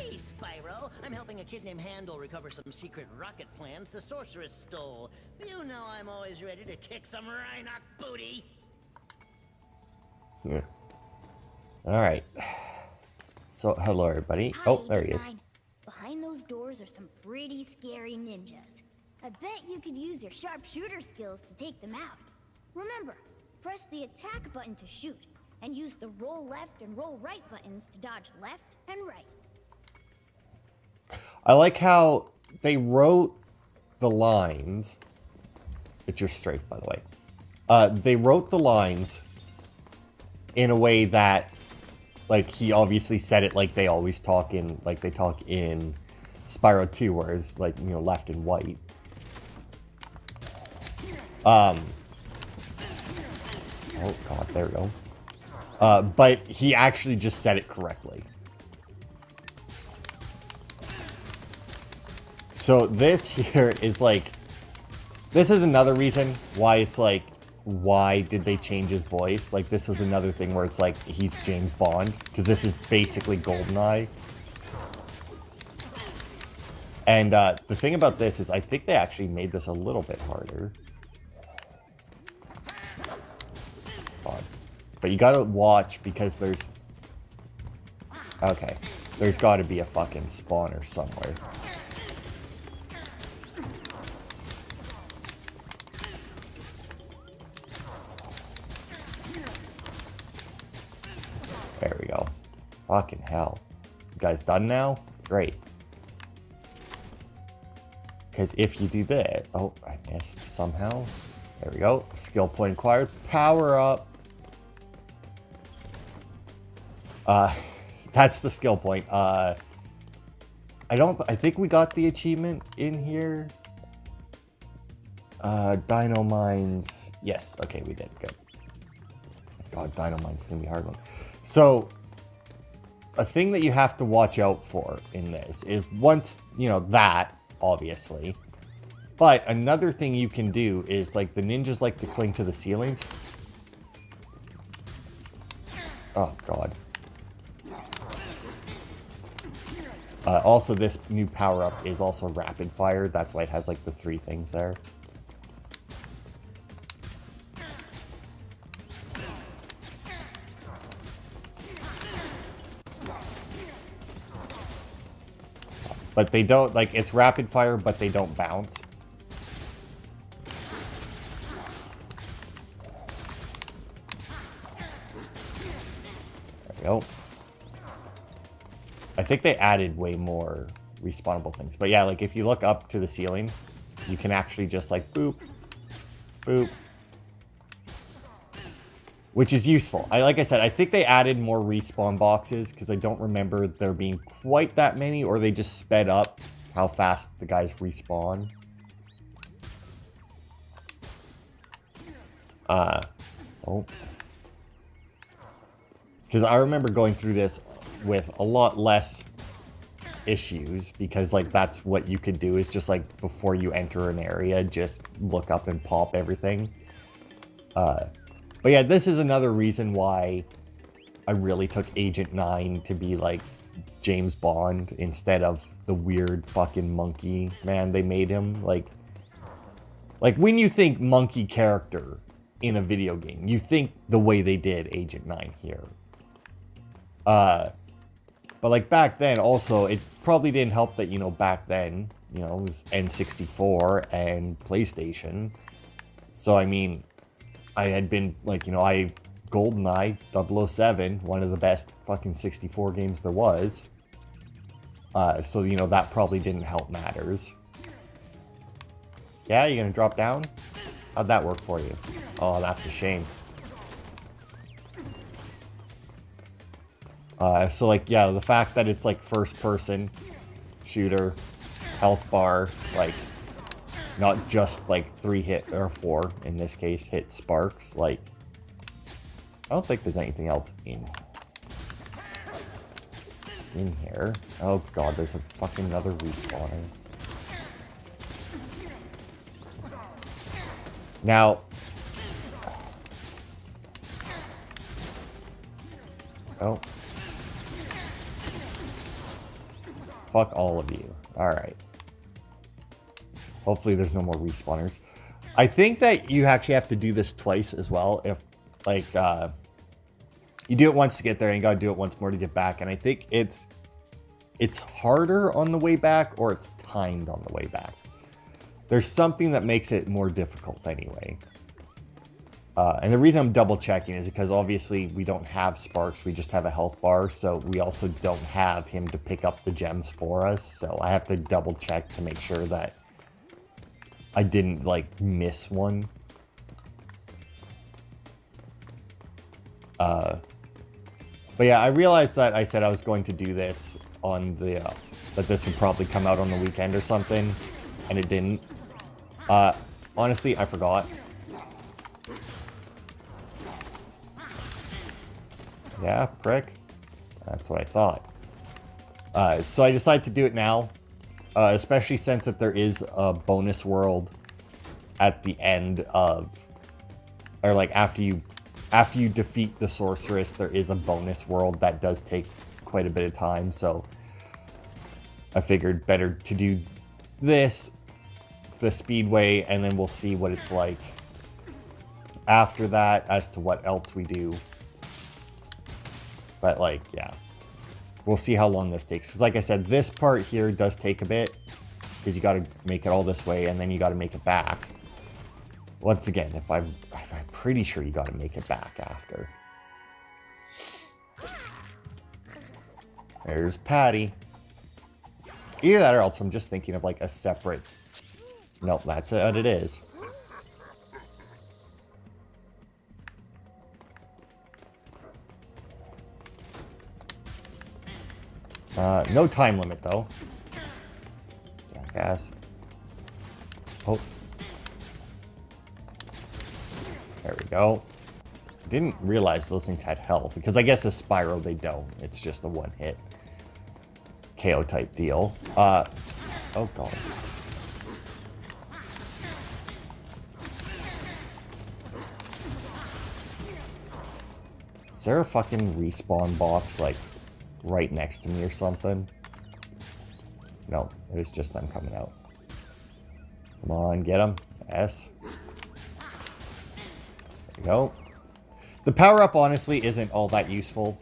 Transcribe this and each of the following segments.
Hey, Spyro. I'm helping a kid named Handel recover some secret rocket plans the sorceress stole. You know I'm always ready to kick some Rhinoc booty. Yeah. Alright. So, hello everybody. Hi, Oh, there he is. Behind those doors are some pretty scary ninjas. I bet you could use your sharpshooter skills to take them out. Remember, press the attack button to shoot, and use the roll left and roll right buttons to dodge left and right. I like how they wrote the lines. It's your strafe, by the way. They wrote the lines in a way that, like, he obviously said it like they always talk in, like they talk in Spyro 2, whereas, like, you know, left and white. Oh, God, there we go. But he actually just said it correctly. So this here is like, this is another reason why it's like, why did they change his voice? Like, this is another thing where it's like, he's James Bond, because this is basically GoldenEye. And the thing about this is I think they actually made this a little bit harder. God. But you gotta watch because there's... Okay. There's gotta be a fucking spawner somewhere. There we go. Fucking hell. You guys done now? Great. Because if you do that... Oh, I missed somehow. There we go. Skill point acquired. Power up. That's the skill point. I think we got the achievement in here. Dino Mines. Yes, okay, we did. Good. God, Dino Mines is gonna be a hard one. So, a thing that you have to watch out for in this is once, you know, that, obviously. But another thing you can do is, like, the ninjas like to cling to the ceilings. Oh, God. Also, this new power-up is also rapid fire. That's why it has, like, the 3 things there. But they don't, like, it's rapid fire, but they don't bounce. There we go. I think they added way more respawnable things. But yeah, like, if you look up to the ceiling, you can actually just, like, boop, boop. Which is useful. Like I said, I think they added more respawn boxes because I don't remember there being quite that many, or they just sped up how fast the guys respawn. Oh. Because I remember going through this with a lot less issues, because, like, that's what you could do is just, like, before you enter an area, just look up and pop everything. But yeah, this is another reason why I really took Agent 9 to be, like, James Bond instead of the weird fucking monkey man they made him. Like, when you think monkey character in a video game, you think the way they did Agent 9 here. But, like, back then, also, it probably didn't help that, you know, back then, you know, it was N64 and PlayStation. So, I mean, I had been, like, you know, GoldenEye 007, one of the best fucking 64 games there was. So, you know, that probably didn't help matters. Yeah, you gonna drop down? How'd that work for you? Oh, that's a shame. So, like, yeah, the fact that it's, like, first-person shooter, health bar, like, not just, like, 3 hit, or 4, in this case, hit sparks, like, I don't think there's anything else in here. Oh, God, there's a fucking another respawner. Now, oh. Fuck all of you. Alright. Hopefully there's no more respawners. I think that you actually have to do this twice as well. If, like, you do it once to get there and you gotta do it once more to get back. And I think it's harder on the way back, or it's timed on the way back. There's something that makes it more difficult anyway. And the reason I'm double checking is because obviously we don't have sparks, we just have a health bar, so we also don't have him to pick up the gems for us, so I have to double check to make sure that I didn't, like, miss one. But yeah, I realized that I said I was going to do this on the, that this would probably come out on the weekend or something, and it didn't. Honestly, I forgot. Yeah, prick. That's what I thought. So I decided to do it now, especially since that there is a bonus world at the end of, or like after you defeat the sorceress, there is a bonus world that does take quite a bit of time. So I figured better to do this, the speedway, and then we'll see what it's like after that as to what else we do. But, like, yeah. We'll see how long this takes. Because, like I said, this part here does take a bit. Because you got to make it all this way, and then you got to make it back. Once again, if I'm pretty sure you got to make it back after. There's Patty. Either that or else I'm just thinking of, like, a separate... Nope, that's what it is. No time limit, though. Jackass. Oh. There we go. Didn't realize those things had health, because I guess a Spyro, they don't. It's just a one-hit KO type deal. Oh, God. Is there a fucking respawn box, like, right next to me or something? No, it was just them coming out. Come on, get them. Yes. There we go. The power-up, honestly, isn't all that useful.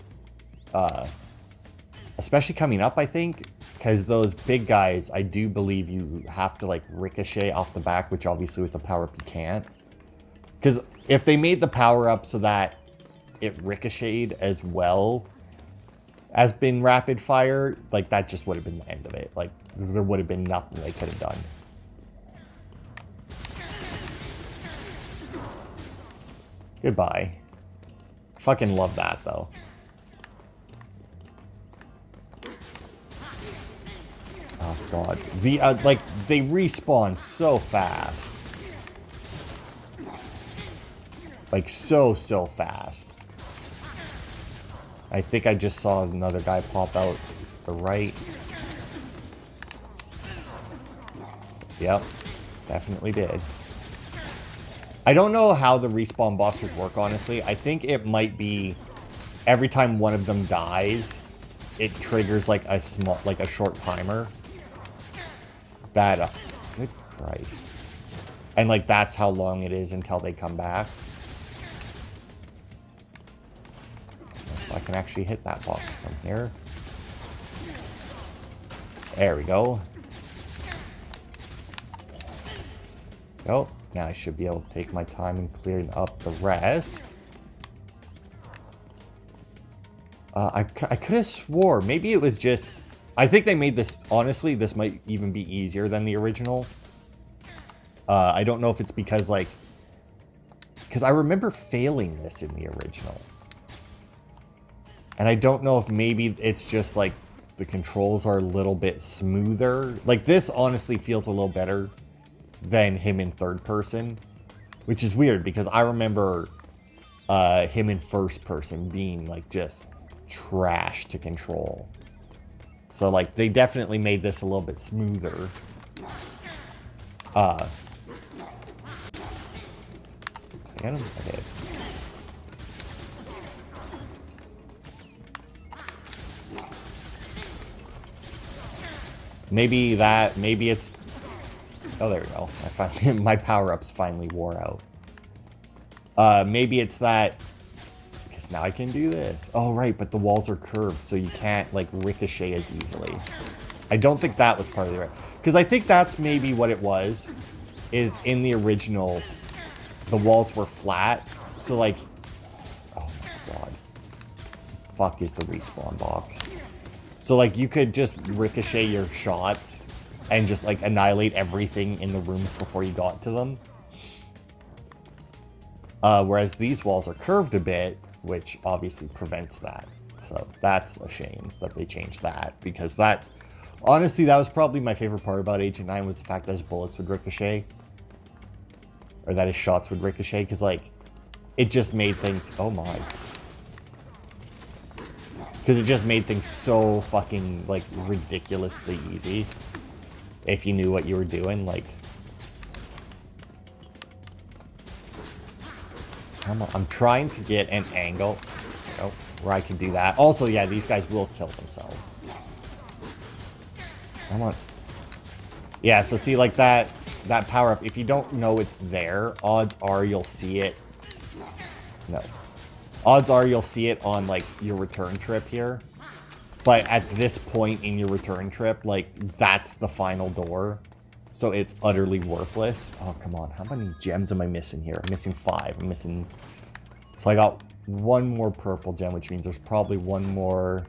Especially coming up, I think. Because those big guys, I do believe you have to, like, ricochet off the back, which obviously with the power-up you can't. Because if they made the power-up so that it ricocheted as well as been rapid fire, like, that just would have been the end of it. Like, there would have been nothing they could have done. Goodbye. Fucking love that, though. Oh, God. The, like, they respawn so fast. Like, so fast. I think I just saw another guy pop out the right. Yep, definitely did. I don't know how the respawn boxes work, honestly. I think it might be every time one of them dies, it triggers like a small, like a short timer. That, good Christ. And like that's how long it is until they come back. I can actually hit that box from here. There we go. Oh, now I should be able to take my time and clear up the rest. I could have swore maybe it was just... I think they made this... Honestly, this might even be easier than the original. I don't know if it's because, like... Because I remember failing this in the original. And I don't know if maybe it's just like the controls are a little bit smoother. Like this honestly feels a little better than him in third person, which is weird because I remember him in first person being like just trash to control. So like they definitely made this a little bit smoother. I got him? I did. Maybe it's... Oh, there we go. I finally, my power-ups finally wore out. Maybe it's that... Because now I can do this. Oh, right, but the walls are curved, so you can't, like, ricochet as easily. I don't think that was part of the... right. Because I think that's maybe what it was, is in the original, the walls were flat. So, like... Oh, my God. Fuck is the respawn box. So, like, you could just ricochet your shots and just, like, annihilate everything in the rooms before you got to them. Whereas these walls are curved a bit, which obviously prevents that. So that's a shame that they changed that, because that... Honestly, that was probably my favorite part about Agent 9, was the fact that his bullets would ricochet. Or that his shots would ricochet, because, like, it just made things... Oh, my. Because it just made things so fucking, like, ridiculously easy. If you knew what you were doing, like... Come on, I'm trying to get an angle where I can do that. Also, yeah, these guys will kill themselves. Come on. Yeah, so see, like, that power-up, if you don't know it's there, odds are you'll see it... No. Odds are you'll see it on, like, your return trip here. But at this point in your return trip, like, that's the final door. So it's utterly worthless. Oh, come on. How many gems am I missing here? I'm missing 5. I'm missing... So I got one more purple gem, which means there's probably one more...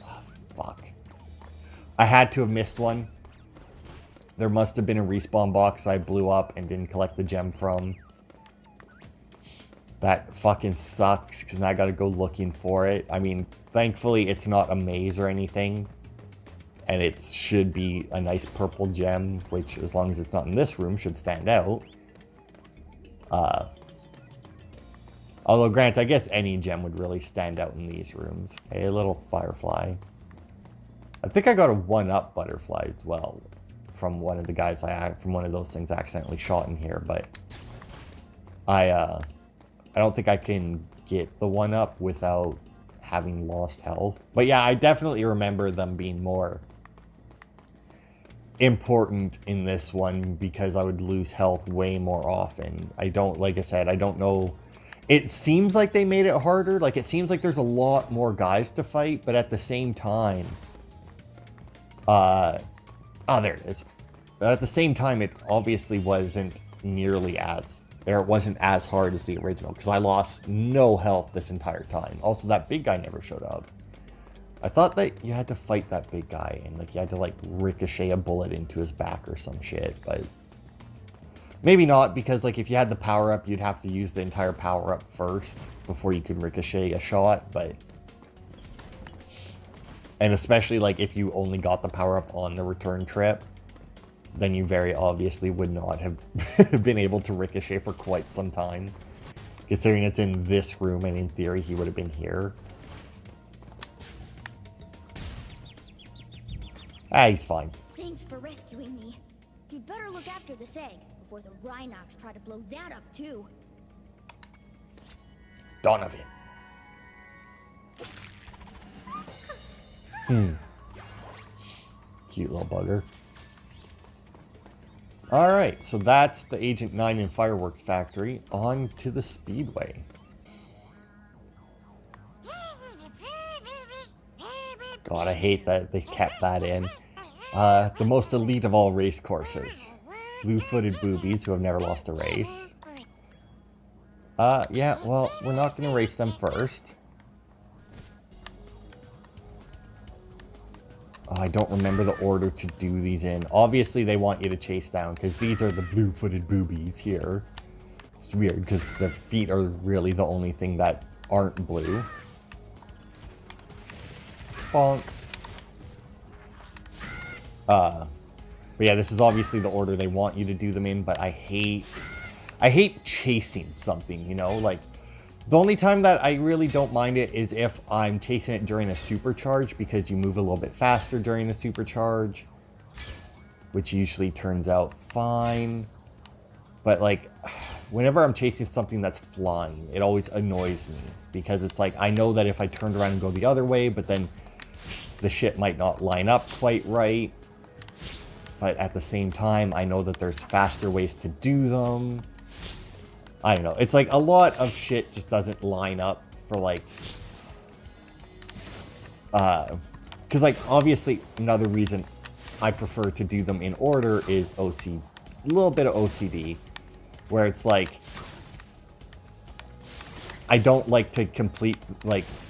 Oh, fuck. I had to have missed one. There must have been a respawn box I blew up and didn't collect the gem from. That fucking sucks, because now I gotta go looking for it. I mean, thankfully it's not a maze or anything. And it should be a nice purple gem, which, as long as it's not in this room, should stand out. Although, granted, I guess any gem would really stand out in these rooms. Hey, little firefly. I think I got a 1-up butterfly as well. From one of the guys from one of those things I accidentally shot in here, but... I don't think I can get the 1-up without having lost health. But yeah, I definitely remember them being more important in this one, because I would lose health way more often. I don't, like I said, I don't know. It seems like they made it harder. Like, it seems like there's a lot more guys to fight, but at the same time, oh, there it is. But at the same time, it obviously wasn't nearly as, or it wasn't as hard as the original, because I lost no health this entire time. Also, that big guy never showed up. I thought that you had to fight that big guy, and, like, you had to, like, ricochet a bullet into his back or some shit, but... Maybe not, because, like, if you had the power-up, you'd have to use the entire power-up first before you could ricochet a shot, but... And especially, like, if you only got the power-up on the return trip, then you very obviously would not have been able to ricochet for quite some time. Considering it's in this room, and in theory, he would have been here. Ah, he's fine. Thanks for rescuing me. You'd better look after this egg before the Rhinox try to blow that up too. Donovan. Cute little bugger. Alright, so that's the Agent 9 and Fireworks Factory. On to the Speedway. God, I hate that they kept that in. The most elite of all race courses. Blue-footed boobies who have never lost a race. Yeah, well, we're not going to race them first. I don't remember the order to do these in. Obviously, they want you to chase down, because these are the blue-footed boobies here. It's weird, because the feet are really the only thing that aren't blue. Bonk. But yeah, this is obviously the order they want you to do them in, but I hate chasing something, you know? Like, the only time that I really don't mind it is if I'm chasing it during a supercharge, because you move a little bit faster during a supercharge, which usually turns out fine. But, like, whenever I'm chasing something that's flying, it always annoys me, because it's like, I know that if I turned around and go the other way, but then the shit might not line up quite right, but at the same time, I know that there's faster ways to do them. I don't know. It's like a lot of shit just doesn't line up for like... Because like, obviously, another reason I prefer to do them in order is a little bit of OCD, where it's like, I don't like to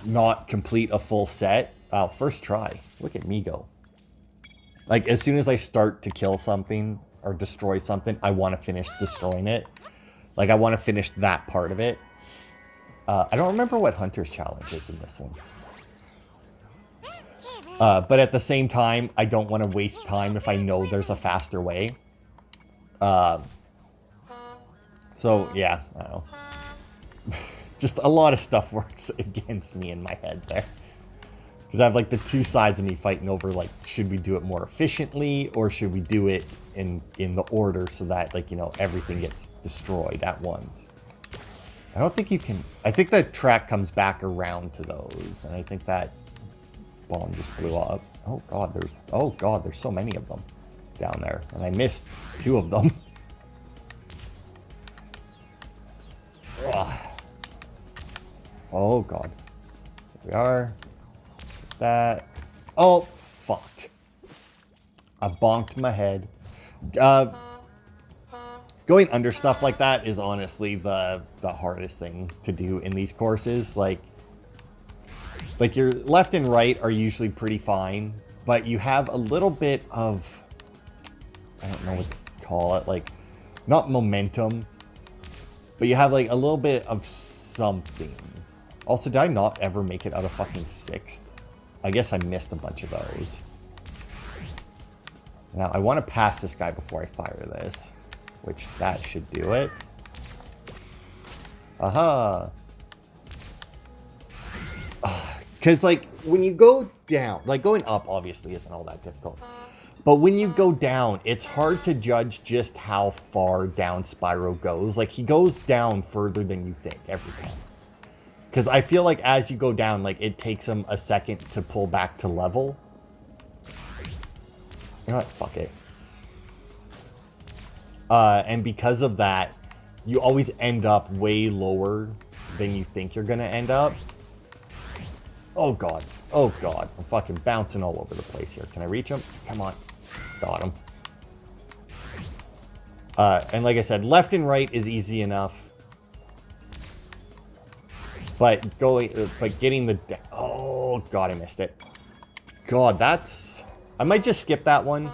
not complete a full set. First try. Look at me go. Like, as soon as I start to kill something or destroy something, I want to finish destroying it. Like, I want to finish that part of it. I don't remember what Hunter's challenge is in this one. But at the same time, I don't want to waste time if I know there's a faster way. So, yeah, I don't know. Just a lot of stuff works against me in my head there. Because I have, like, the two sides of me fighting over, like, should we do it more efficiently, or should we do it in the order so that, like, you know, everything gets destroyed at once. I don't think you can... I think the track comes back around to those, and I think that bomb just blew up. Oh god, there's so many of them down there, and I missed 2 of them. Ugh. Oh god. Here we are. That. Oh fuck. I bonked my head. Going under stuff like that is honestly the hardest thing to do in these courses. Like your left and right are usually pretty fine, but you have a little bit of, I don't know what to call it, like, not momentum, but you have like a little bit of something. Also, did I not ever make it out of fucking 6th? I guess I missed a bunch of those. Now, I want to pass this guy before I fire this, which that should do it. Aha! Because, like, when you go down, like, going up obviously isn't all that difficult. But when you go down, it's hard to judge just how far down Spyro goes. Like, he goes down further than you think every time. Because I feel like as you go down, like, it takes him a second to pull back to level. You know what? Fuck it. And because of that, you always end up way lower than you think you're going to end up. Oh, God. Oh, God. I'm fucking bouncing all over the place here. Can I reach him? Come on. Got him. And like I said, left and right is easy enough. But getting the... Oh, God, I missed it. God, that's... I might just skip that one.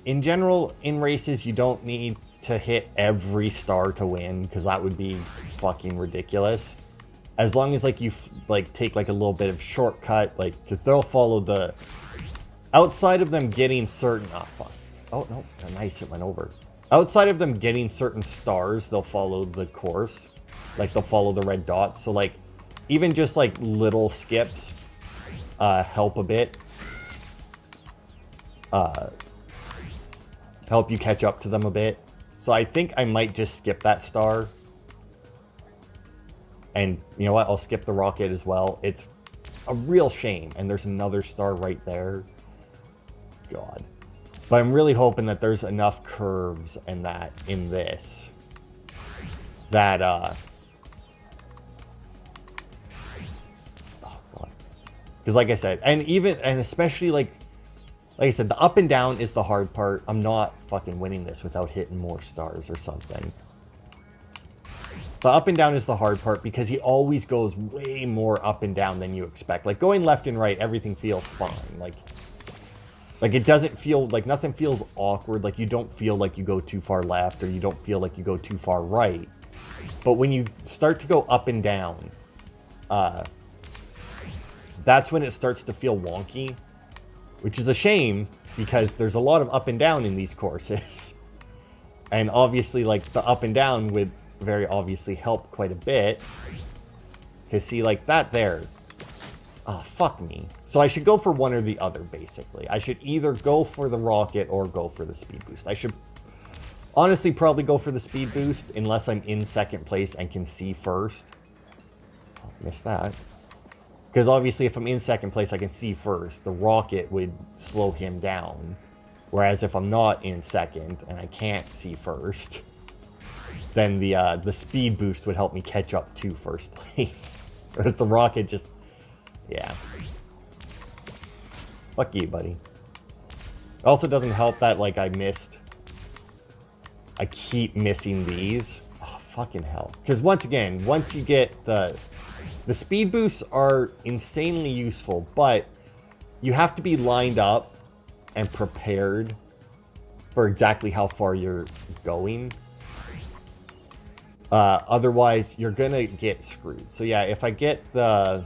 In general, in races, you don't need to hit every star to win, because that would be fucking ridiculous. As long as, like, you, take, like, a little bit of shortcut, like, because they'll follow the... Outside of them getting certain... Oh, fuck. Oh, no. Nice, it went over. Outside of them getting certain stars, they'll follow the course. Like, they'll follow the red dots. So, like, even just, like, little skips help a bit. Help you catch up to them a bit. So I think I might just skip that star. And you know what? I'll skip the rocket as well. It's a real shame. And there's another star right there. God. But I'm really hoping that there's enough curves and that in this. That, oh, God. Because like I said, and especially like I said, the up and down is the hard part. I'm not fucking winning this without hitting more stars or something. The up and down is the hard part because he always goes way more up and down than you expect. Like, going left and right, everything feels fine. Like it doesn't feel, like, nothing feels awkward. Like, you don't feel like you go too far left or you don't feel like you go too far right. But when you start to go up and down, that's when it starts to feel wonky. Which is a shame, because there's a lot of up and down in these courses. And obviously, like, the up and down would very obviously help quite a bit. Because, see, like, that there. Oh, fuck me. So I should go for one or the other, basically. I should either go for the rocket or go for the speed boost. I should honestly probably go for the speed boost, unless I'm in second place and can see first. Oh, missed that. Because obviously if I'm in second place, I can see first. The rocket would slow him down. Whereas if I'm not in second and I can't see first, then the speed boost would help me catch up to first place. Whereas the rocket just, yeah. Fuck you, buddy. It also doesn't help that, like, I keep missing these. Oh, fucking hell. Because once again, once you get the speed boosts are insanely useful, but you have to be lined up and prepared for exactly how far you're going. Otherwise, you're gonna get screwed. So yeah, if I get the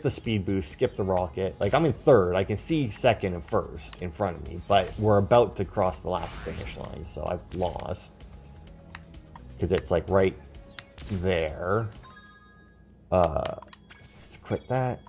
speed boost, skip the rocket. Like, I'm in third. I can see second and first in front of me, but we're about to cross the last finish line, so I've lost. Because it's, like, right there. Let's quit that.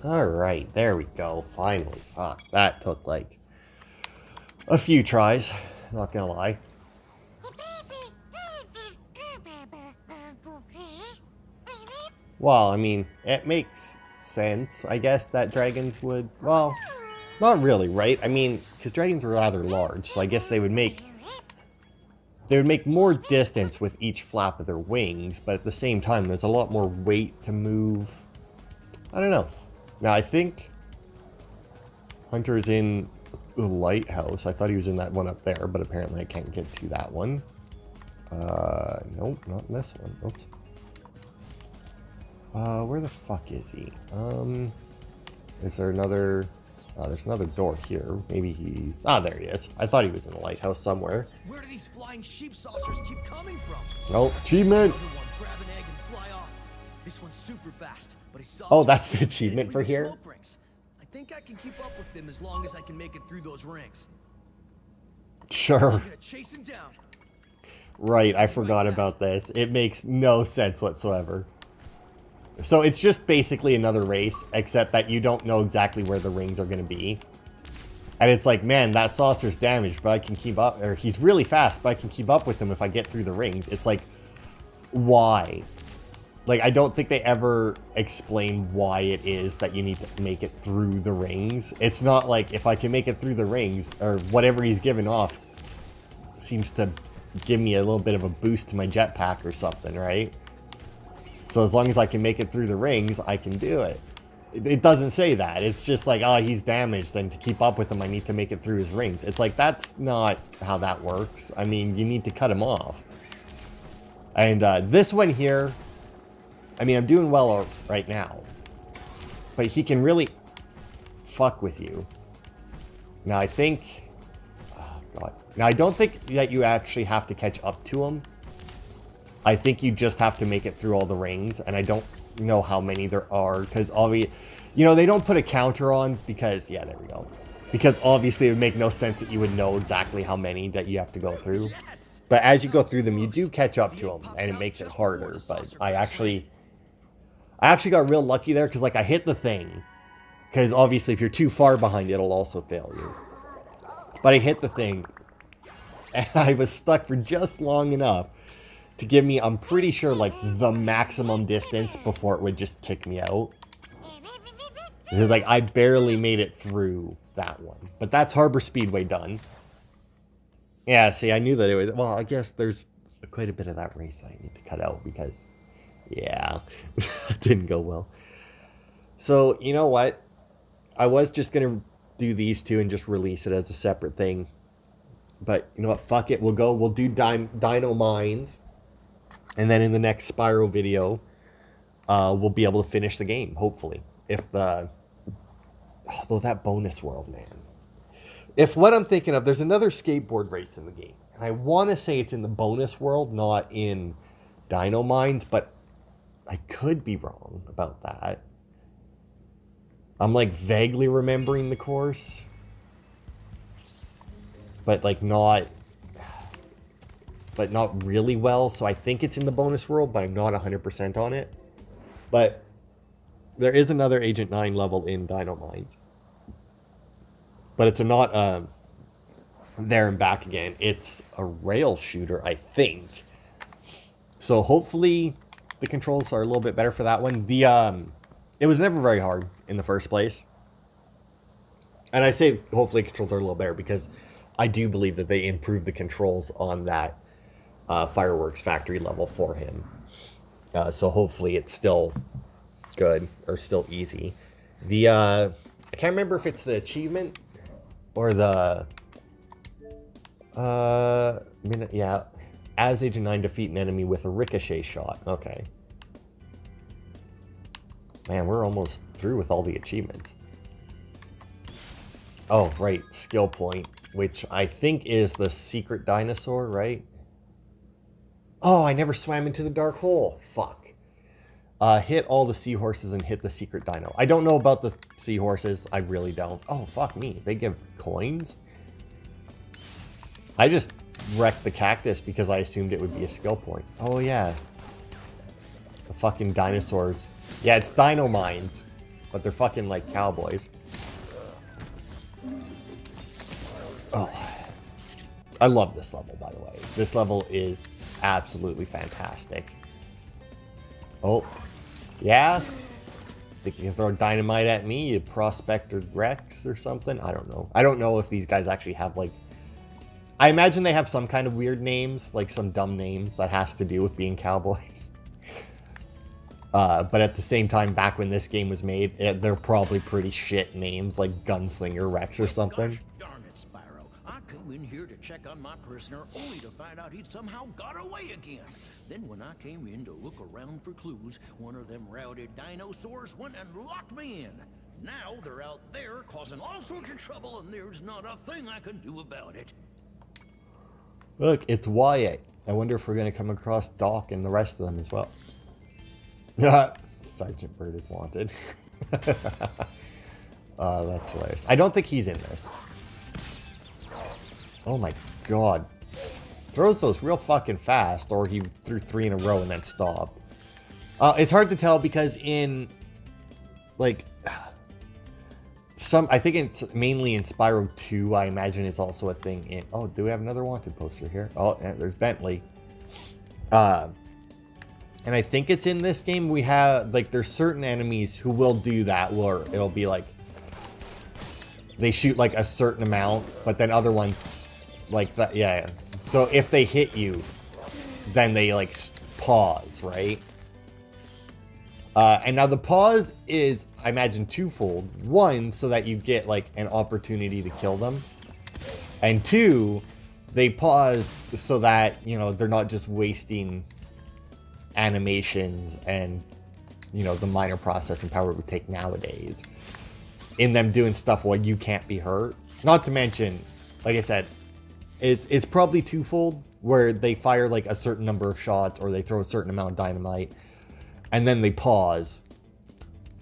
Alright, there we go. Finally. Fuck, that took like a few tries. Not gonna lie. Well, I mean, it makes sense, I guess, that dragons would... Well, not really, right? I mean, because dragons are rather large, so I guess they would make more distance with each flap of their wings, but at the same time, there's a lot more weight to move. I don't know. Now, I think Hunter's in the lighthouse. I thought he was in that one up there, but apparently I can't get to that one. Nope, not in this one. Oops. Where the fuck is he? Is there another... Oh, there's another door here. Maybe he's... Ah, there he is. I thought he was in the lighthouse somewhere. Where do these flying sheep saucers keep coming from? Oh, achievement! Another one, grab an egg and fly off. This one's super fast, but he's Oh, that's the achievement for here? I think I can keep up with them as long as I can make it through those rings. Sure. I'm gonna chase him down. Right, I forgot about this. It makes no sense whatsoever. So it's just basically another race, except that you don't know exactly where the rings are going to be. And it's like, man, that saucer's damaged, but I can keep up. Or he's really fast, but I can keep up with him if I get through the rings. It's like, why? Like, I don't think they ever explain why it is that you need to make it through the rings. It's not like, if I can make it through the rings, or whatever he's giving off seems to give me a little bit of a boost to my jetpack or something, right? So as long as I can make it through the rings, I can do it. It doesn't say that. It's just like, oh, he's damaged, and to keep up with him, I need to make it through his rings. It's like, that's not how that works. I mean, you need to cut him off. And this one here, I mean, I'm doing well right now. But he can really fuck with you. Now, I think... Oh, God. Now, I don't think that you actually have to catch up to him. I think you just have to make it through all the rings, and I don't know how many there are, because you know, they don't put a counter on, because, yeah, there we go. Because obviously it would make no sense that you would know exactly how many that you have to go through. But as you go through them, you do catch up to them, and it makes it harder. But I actually got real lucky there, because, like, I hit the thing. Because obviously if you're too far behind, it'll also fail you. But I hit the thing, and I was stuck for just long enough to give me, I'm pretty sure, like, the maximum distance before it would just kick me out. Because, like, I barely made it through that one. But that's Harbor Speedway done. Yeah, see, I knew that it was... Well, I guess there's quite a bit of that race that I need to cut out because... Yeah, that didn't go well. So, you know what? I was just going to do these two and just release it as a separate thing. But, you know what? Fuck it. We'll do Dino Mines. And then in the next Spyro video, we'll be able to finish the game, hopefully. If the... Although that bonus world, man. if what I'm thinking of, there's another skateboard race in the game. And I want to say it's in the bonus world, not in Dino Mines, but I could be wrong about that. I'm like vaguely remembering the course, but like not really well. So I think it's in the bonus world, but I'm not 100% on it. But there is another Agent 9 level in Dino Mines. But it's not there and back again. It's a rail shooter, I think. So hopefully the controls are a little bit better for that one. It was never very hard in the first place. And I say hopefully controls are a little better because I do believe that they improved the controls on that Fireworks Factory level for him. So hopefully it's still good or still easy. I can't remember if it's the achievement or the yeah, as Agent 9 defeat an enemy with a ricochet shot. Okay. Man, we're almost through with all the achievements. Oh, right, skill point, which I think is the secret dinosaur, right? Oh, I never swam into the dark hole. Fuck. Hit all the seahorses and hit the secret dino. I don't know about the seahorses. I really don't. Oh, fuck me. They give coins? I just wrecked the cactus because I assumed it would be a skill point. Oh, yeah. The fucking dinosaurs. Yeah, it's Dino Mines. But they're fucking like cowboys. Oh. I love this level, by the way. This level is absolutely fantastic. Oh. Yeah? Think you can throw dynamite at me, you Prospector Rex or something? I don't know. I don't know if these guys actually have, like... I imagine they have some kind of weird names, like some dumb names that has to do with being cowboys. But at the same time, back when this game was made, they're probably pretty shit names, like Gunslinger Rex or something. Gosh darn it, Spyro. I come in here to check on my prisoner only to find out he'd somehow got away again. Then when I came in to look around for clues, one of them routed dinosaurs went and locked me in. Now they're out there causing all sorts of trouble and there's not a thing I can do about it. Look, it's Wyatt. I wonder if we're going to come across Doc and the rest of them as well. Sergeant Bird is wanted. That's hilarious. I don't think he's in this. Oh my god. Throws those real fucking fast, or he threw 3 in a row and then stopped. It's hard to tell because in, like, I think it's mainly in Spyro 2, I imagine it's also a thing in... Oh, do we have another wanted poster here? Oh, yeah, there's Bentley. And I think it's in this game we have, like, there's certain enemies who will do that, where it'll be like, they shoot, like, a certain amount, but then other ones, like, that, yeah. So if they hit you, then they, like, pause, right? And now the pause is, I imagine, twofold. One, so that you get, like, an opportunity to kill them. And two, they pause so that, you know, they're not just wasting animations and, you know, the minor processing power it would take nowadays in them doing stuff while you can't be hurt. Not to mention, like I said, it's probably twofold, where they fire like a certain number of shots or they throw a certain amount of dynamite and then they pause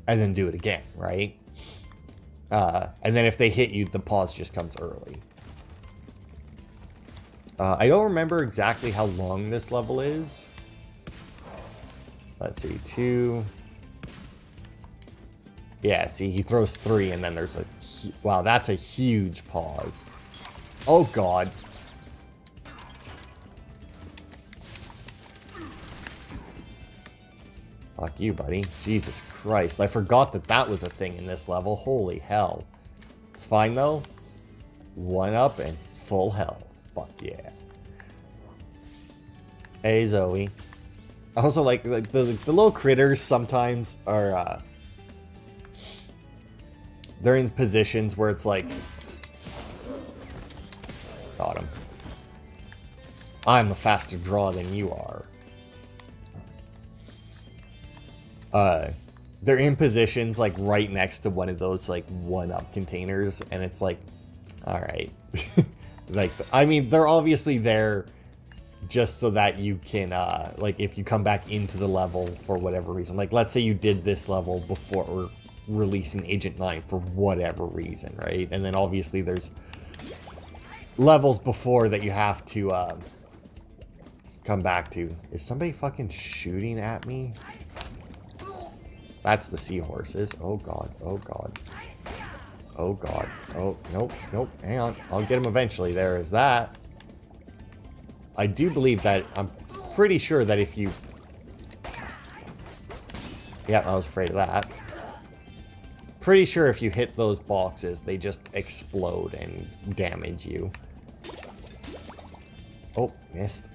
and then do it again, right? And then if they hit you, the pause just comes early. I don't remember exactly how long this level is. Let's see, 2. Yeah, see, he throws 3 and then there's a... Wow, that's a huge pause. Oh, God. Fuck you, buddy. Jesus Christ. I forgot that that was a thing in this level. Holy hell. It's fine, though. 1 up and full health. Fuck yeah. Hey, Zoe. Also, like the little critters sometimes are, they're in positions where it's like, got him. I'm a faster draw than you are. They're in positions like right next to one of those like 1-up containers, and it's like, Alright. Like, I mean, they're obviously there just so that you can, like, if you come back into the level for whatever reason. Like, let's say you did this level before releasing Agent 9 for whatever reason, right? And then obviously there's levels before that you have to, come back to. Is somebody fucking shooting at me? That's the seahorses. Oh god, oh god. Oh god. Oh, nope, nope. Hang on. I'll get him eventually. There is that. I do believe that, I'm pretty sure that if you... Yeah, I was afraid of that. Pretty sure if you hit those boxes, they just explode and damage you. Oh, missed.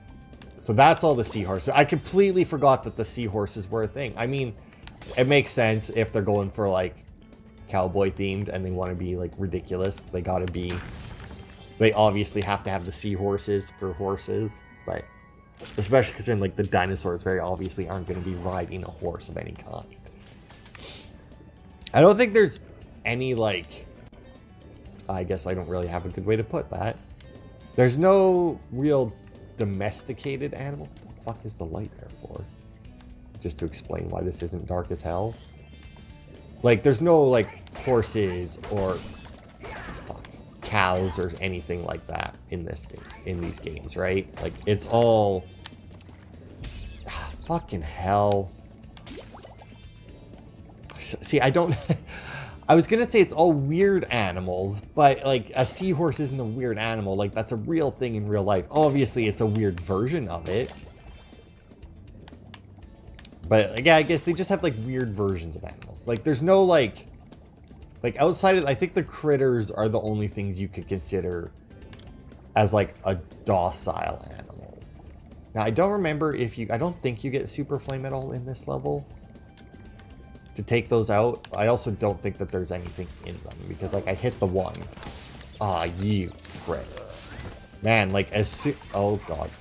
So that's all the seahorses. I completely forgot that the seahorses were a thing. I mean, it makes sense if they're going for, like, cowboy themed and they want to be, like, ridiculous. They gotta be... They obviously have to have the seahorses for horses, but... Especially considering, like, the dinosaurs very obviously aren't going to be riding a horse of any kind. I don't think there's any, like... I guess I don't really have a good way to put that. There's no real domesticated animal. What the fuck is the light there for? Just to explain why this isn't dark as hell. Like, there's no, like, horses or cows or anything like that in this game, in these games, right? Like, it's all... fucking hell. See, I don't... I was gonna say it's all weird animals, but, like, a seahorse isn't a weird animal. Like, that's a real thing in real life. Obviously, it's a weird version of it. But, yeah, I guess they just have, like, weird versions of animals. Like, there's no, like, outside of... I think the critters are the only things you could consider as, like, a docile animal. Now, I don't remember if you... I don't think you get Super Flame at all in this level to take those out. I also don't think that there's anything in them because, like, I hit the one. Ah, you prick. Man, like, as soon... Oh, God.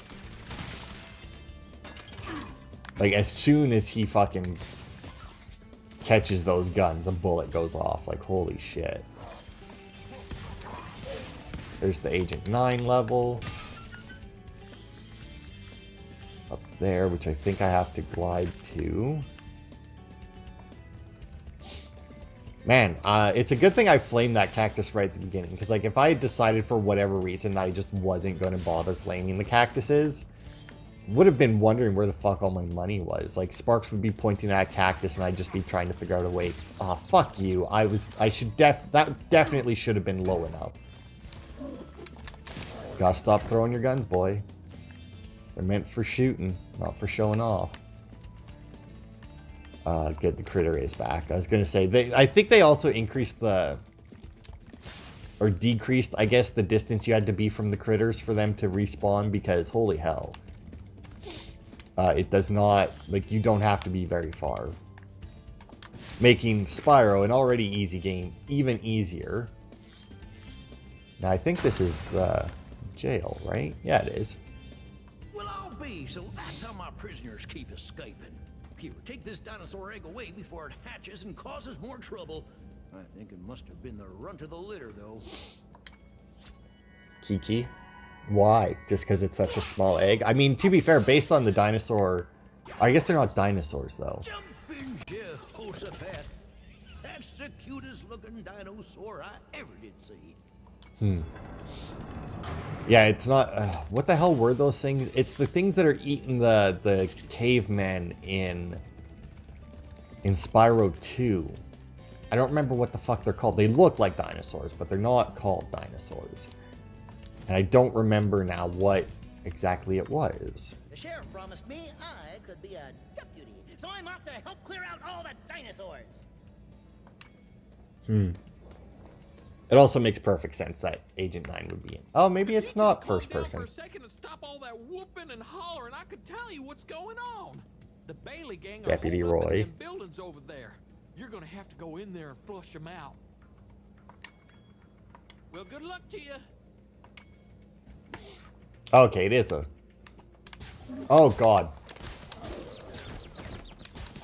Like, as soon as he fucking catches those guns, a bullet goes off. Like, holy shit. There's the Agent 9 level. Up there, which I think I have to glide to. Man, it's a good thing I flamed that cactus right at the beginning. Because, like, if I had decided for whatever reason that I just wasn't going to bother flaming the cactuses... would have been wondering where the fuck all my money was. Like, Sparks would be pointing at a cactus and I'd just be trying to figure out a way. Ah, oh, fuck you. That definitely should have been low enough. Gotta stop throwing your guns, boy. They're meant for shooting, not for showing off. Good, the critter is back. I was gonna say, I think they also increased the... or decreased, I guess, the distance you had to be from the critters for them to respawn, because holy hell. It does not, like, you don't have to be very far. Making Spyro, an already easy game, even easier. Now, I think this is the jail, right? Yeah, it is. Well, I'll be, so that's how my prisoners keep escaping. Here, take this dinosaur egg away before it hatches and causes more trouble. I think it must have been the runt of the litter, though. Kiki? Why? Just because it's such a small egg? I mean, to be fair, based on the dinosaur... I guess they're not dinosaurs, though. Jumpin' Jehoshaphat. That's the cutest looking dinosaur I ever did see. Yeah, it's not... what the hell were those things? It's the things that are eating the cavemen in Spyro 2. I don't remember what the fuck they're called. They look like dinosaurs, but they're not called dinosaurs. And I don't remember now what exactly it was. The sheriff promised me I could be a deputy, so I'm off to help clear out all the dinosaurs. It also makes perfect sense that Agent 9 would be in. Oh, maybe it's not first person. For a second and stop all that whooping and hollering, I could tell you what's going on. The Bailey gang are Deputy holed up in Roy. them buildings over there. You're gonna have to go in there and flush them out. Well, good luck to you. Okay, it is a... Oh, God.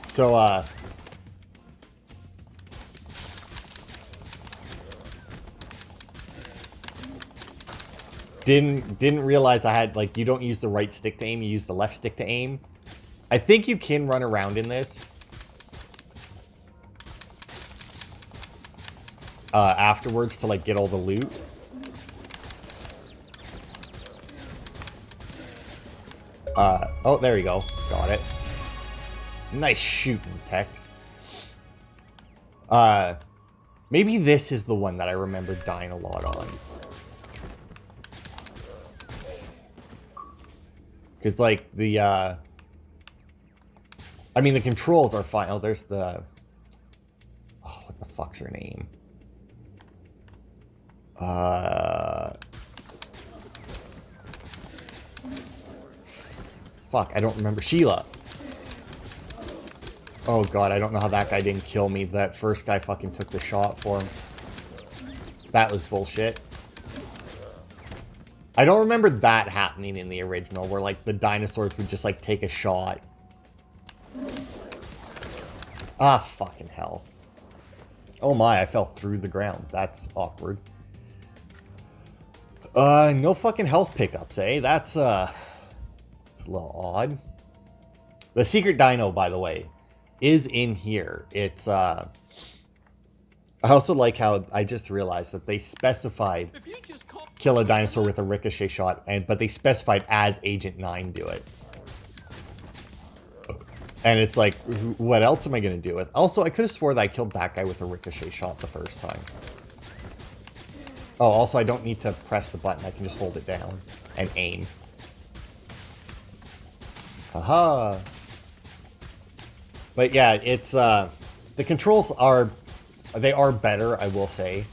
So, Didn't realize I had, like, you don't use the right stick to aim, you use the left stick to aim. I think you can run around in this. Afterwards to, like, get all the loot. Oh, there you go. Got it. Nice shooting, Tex. Maybe this is the one that I remember dying a lot on. Because, like, the, I mean, the controls are fine. Oh, there's the... Oh, what the fuck's her name? Fuck, I don't remember. Sheila. Oh, God, I don't know how that guy didn't kill me. That first guy fucking took the shot for him. That was bullshit. I don't remember that happening in the original, where, like, the dinosaurs would just, like, take a shot. Ah, fucking hell. Oh my, I fell through the ground. That's awkward. No fucking health pickups, eh? That's a little odd. The secret dino, by the way, is in here. It's, I also like how I just realized that they specified kill a dinosaur with a ricochet shot, but they specified as Agent 9 do it. And it's like, what else am I going to do with? Also, I could have swore that I killed that guy with a ricochet shot the first time. Oh, also, I don't need to press the button. I can just hold it down and aim. Haha. But yeah, it's, the controls are, they are better, I will say.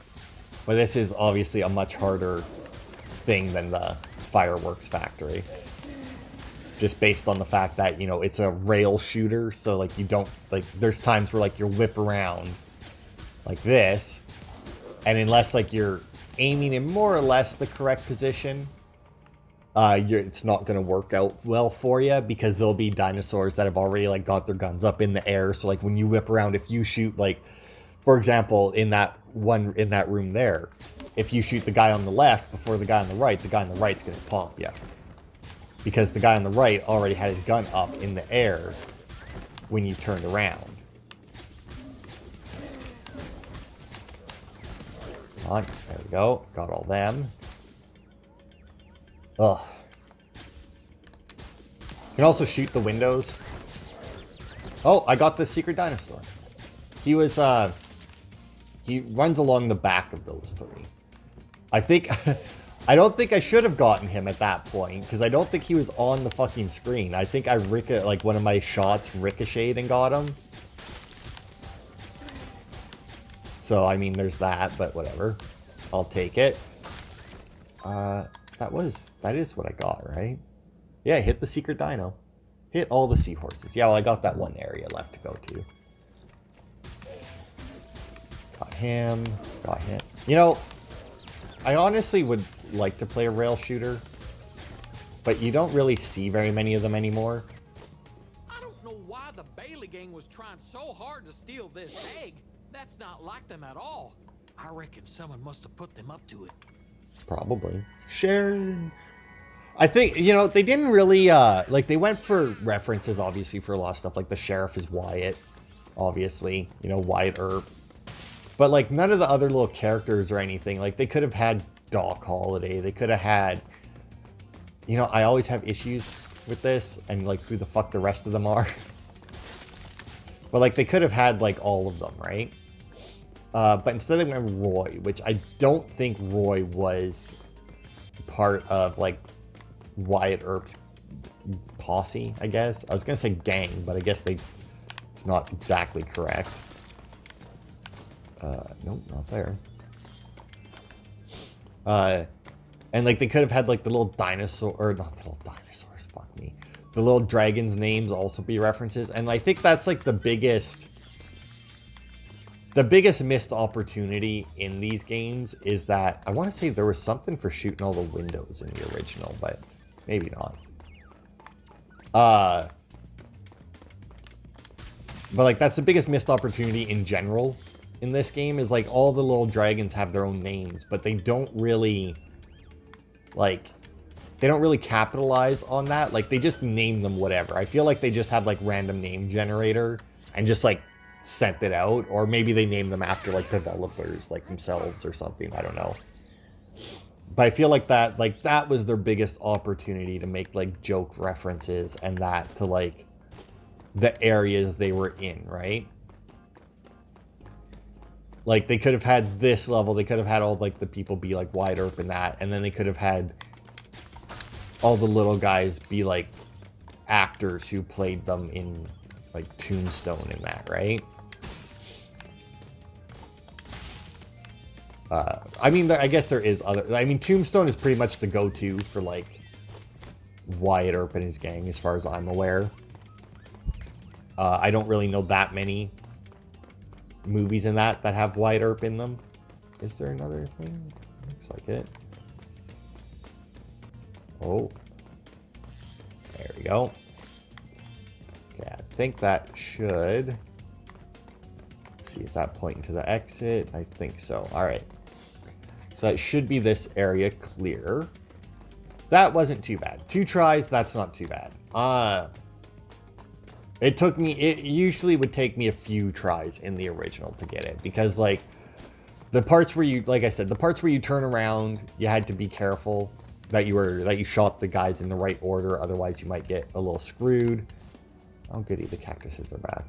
But this is obviously a much harder thing than the Fireworks Factory. Just based on the fact that, you know, it's a rail shooter, so, like, you don't, like, there's times where, like, you'll whip around like this, and unless, like, you're aiming in more or less the correct position, it's not going to work out well for you, because there'll be dinosaurs that have already, like, got their guns up in the air, so, like, when you whip around, if you shoot, like, for example, in that room there, if you shoot the guy on the left before the guy on the right's going to pop you. Because the guy on the right already had his gun up in the air when you turned around. Come on, there we go. Got all them. Ugh. You can also shoot the windows. Oh, I got the secret dinosaur. He was, he runs along the back of those three. I think... I don't think I should have gotten him at that point, because I don't think he was on the fucking screen. I think like, one of my shots ricocheted and got him. So, I mean, there's that, but whatever. I'll take it. That is what I got, right? Yeah, I hit the secret dino. Hit all the seahorses. Yeah, well, I got that one area left to go to. Got him. Got him. You know, I honestly would like to play a rail shooter, but you don't really see very many of them anymore. I don't know why the Bailey gang was trying so hard to steal this egg. That's not like them at all. I reckon someone must have put them up to it. Probably. Sharon. I think, you know, they didn't really, like, they went for references, obviously, for a lot of stuff. Like, the sheriff is Wyatt, obviously. You know, Wyatt Earp. But, like, none of the other little characters or anything. Like, they could have had Doc Holliday. They could have had... You know, I always have issues with this, and, like, who the fuck the rest of them are. But, like, they could have had, like, all of them, right? But instead they went Roy, which I don't think Roy was part of, like, Wyatt Earp's posse, I guess. I was gonna say gang, but I guess it's not exactly correct. Nope, not there. And, like, they could have had, like, the little dinosaur, or not the little dinosaurs, fuck me. The little dragons' names also be references, and I think that's, like, the biggest missed opportunity in these games is that, I want to say there was something for shooting all the windows in the original, but maybe not. But, like, that's the biggest missed opportunity in general in this game, is, like, all the little dragons have their own names, but they don't really like, they don't really capitalize on that. Like, they just name them whatever. I feel like they just have, like, random name generator and just, like, sent it out. Or maybe they name them after, like, developers, like, themselves or something. I don't know. But I feel like that was their biggest opportunity to make, like, joke references and that to, like, the areas they were in, right? Like, they could have had this level. They could have had all, like, the people be, like, wide open that. And then they could have had all the little guys be, like, actors who played them in, like, Tombstone and that, right? I mean, I guess there is other... I mean, Tombstone is pretty much the go-to for, like, Wyatt Earp and his gang, as far as I'm aware. I don't really know that many movies in that have Wyatt Earp in them. Is there another thing? Looks like it. Oh. There we go. Okay, I think that should... Let's see, is that pointing to the exit? I think so. Alright. So it should be this area clear. That wasn't too bad. 2 tries, that's not too bad. It usually would take me a few tries in the original to get it. Because, like, the parts where you, like I said, the parts where you turn around, you had to be careful that you shot the guys in the right order. Otherwise, you might get a little screwed. Oh, goody, the cactuses are back.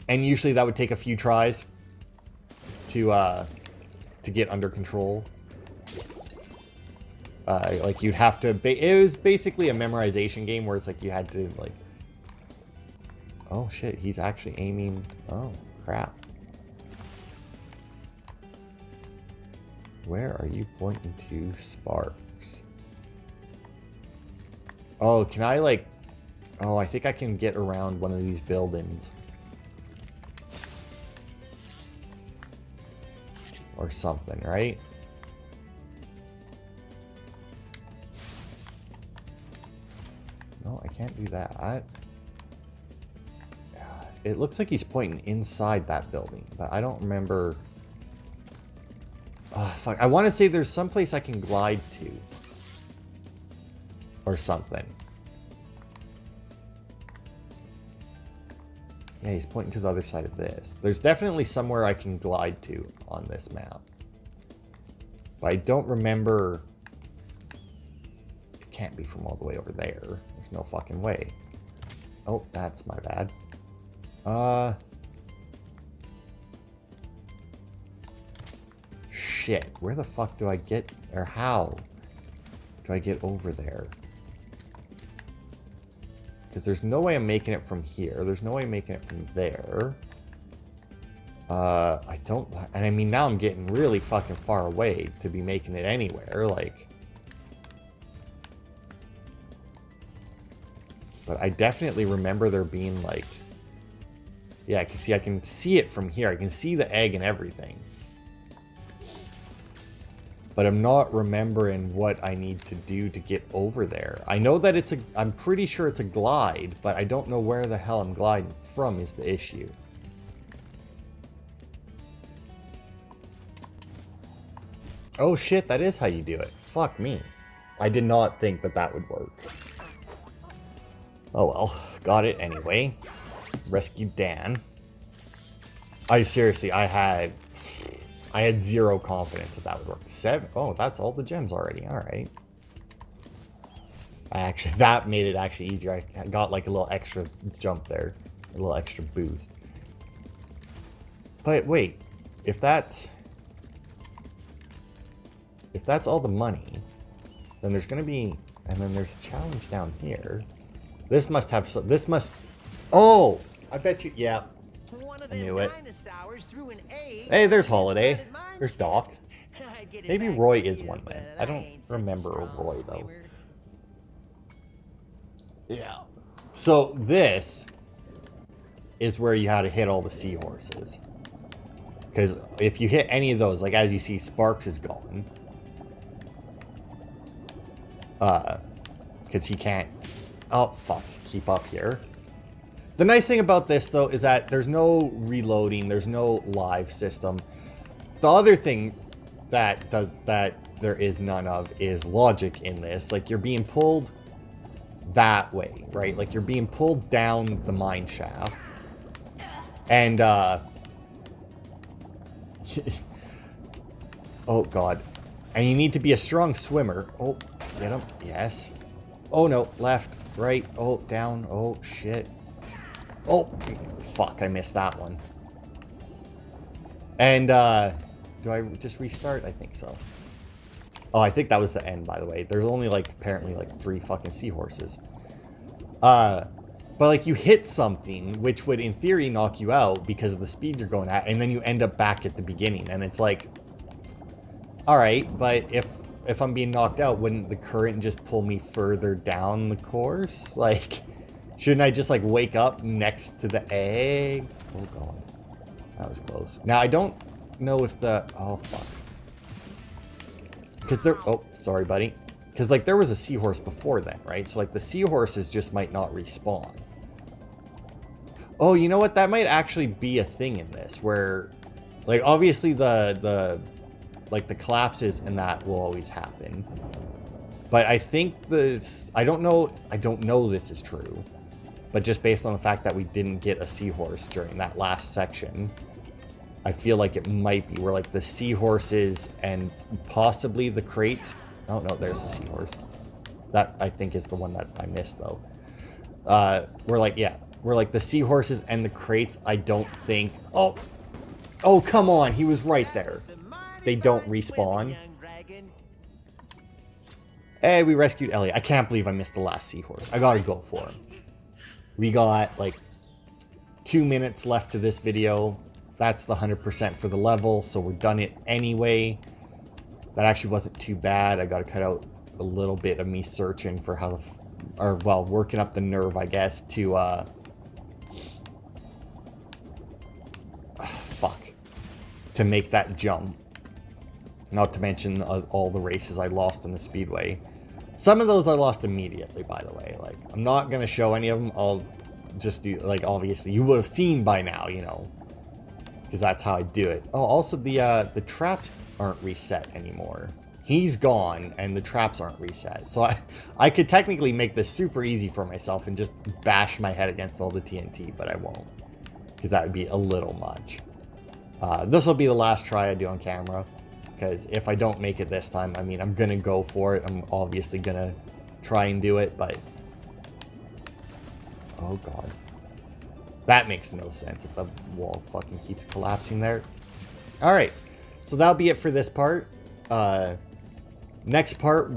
And usually that would take a few tries to get under control. Like, you'd have to... It was basically a memorization game where it's like you had to, like... Oh, shit. He's actually aiming... Oh, crap. Where are you pointing to, Sparks? Oh, can I, like... Oh, I think I can get around one of these buildings. Or something, right? No, I can't do that. It looks like he's pointing inside that building, but I don't remember. Oh, fuck. I want to say there's someplace I can glide to. Or something. Yeah, he's pointing to the other side of this. There's definitely somewhere I can glide to on this map. But I don't remember... It can't be from all the way over there. There's no fucking way. Oh, that's my bad. Shit. Where the fuck do I get... Or how do I get over there? Because there's no way I'm making it from here. There's no way I'm making it from there. I don't... And I mean, now I'm getting really fucking far away to be making it anywhere. Like... But I definitely remember there being, like... Yeah, I can see it from here. I can see the egg and everything. But I'm not remembering what I need to do to get over there. I know that it's a... I'm pretty sure it's a glide, but I don't know where the hell I'm gliding from is the issue. Oh shit, that is how you do it. Fuck me. I did not think that that would work. Oh well, got it anyway. Rescued Dan. I had zero confidence that would work. 7. Oh, that's all the gems already. All right. That made it actually easier. I got like a little extra jump there, a little extra boost. But wait, if that's all the money, then there's gonna be, and then there's a challenge down here. This must have some. This must. Oh, I bet you. Yeah. I knew it. Hey, there's Holiday. There's Doc. Maybe Roy is one man. I don't remember Roy though. Yeah. So this is where you had to hit all the seahorses. Because if you hit any of those, like as you see, Sparks is gone. Because he can't. Oh fuck! Keep up here. The nice thing about this, though, is that there's no reloading, there's no live system. The other thing that there is none of is logic in this. Like, you're being pulled that way, right? Like, you're being pulled down the mine shaft. And, oh, God. And you need to be a strong swimmer. Oh, get him. Yes. Oh, no. Left. Right. Oh, down. Oh, shit. Oh, fuck. I missed that one. And, do I just restart? I think so. Oh, I think that was the end, by the way. There's only, like, apparently, like, 3 fucking seahorses. But, like, you hit something, which would, in theory, knock you out because of the speed you're going at, and then you end up back at the beginning, and it's like, alright, but if I'm being knocked out, wouldn't the current just pull me further down the course? Like, shouldn't I just, like, wake up next to the egg? Oh, God. That was close. Now, I don't know if the... Oh, fuck. Because there... Oh, sorry, buddy. Because, like, there was a seahorse before then, right? So, like, the seahorses just might not respawn. Oh, you know what? That might actually be a thing in this, where... Like, obviously, the collapses and that will always happen. But I think this... I don't know this is true. But just based on the fact that we didn't get a seahorse during that last section... I feel like it might be where, like, the seahorses and possibly the crates... Oh, no, there's the seahorse. That, I think, is the one that I missed, though. We're like, yeah. We're like, the seahorses and the crates, I don't think... Oh! Oh, come on! He was right there. They don't respawn. Hey, we rescued Elliot. I can't believe I missed the last seahorse. I gotta go for him. We got, like, 2 minutes left to this video. That's the 100% for the level, so we're done it anyway. That actually wasn't too bad. I got to cut out a little bit of me searching for how, or, well, working up the nerve, I guess, to, fuck, to make that jump. Not to mention all the races I lost in the Speedway. Some of those I lost immediately, by the way. Like, I'm not going to show any of them. I'll just do, like, obviously, you would have seen by now, you know. Because that's how I do it. Oh, also the traps aren't reset anymore. He's gone, and the traps aren't reset. So I could technically make this super easy for myself and just bash my head against all the TNT, but I won't. Because that would be a little much. This will be the last try I do on camera. Because if I don't make it this time, I mean, I'm going to go for it. I'm obviously going to try and do it, but... Oh, God. That makes no sense if the wall fucking keeps collapsing there. Alright, so that'll be it for this part. Next part,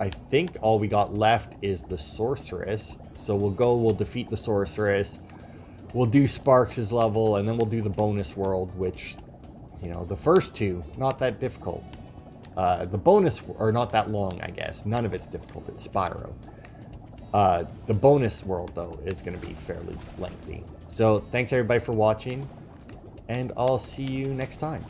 I think all we got left is the sorceress. So we'll defeat the sorceress. We'll do Sparks' level, and then we'll do the bonus world, which, you know, the first two, not that difficult. The bonus, or not that long, I guess. None of it's difficult, it's Spyro. The bonus world, though, is going to be fairly lengthy. So, thanks everybody for watching, and I'll see you next time.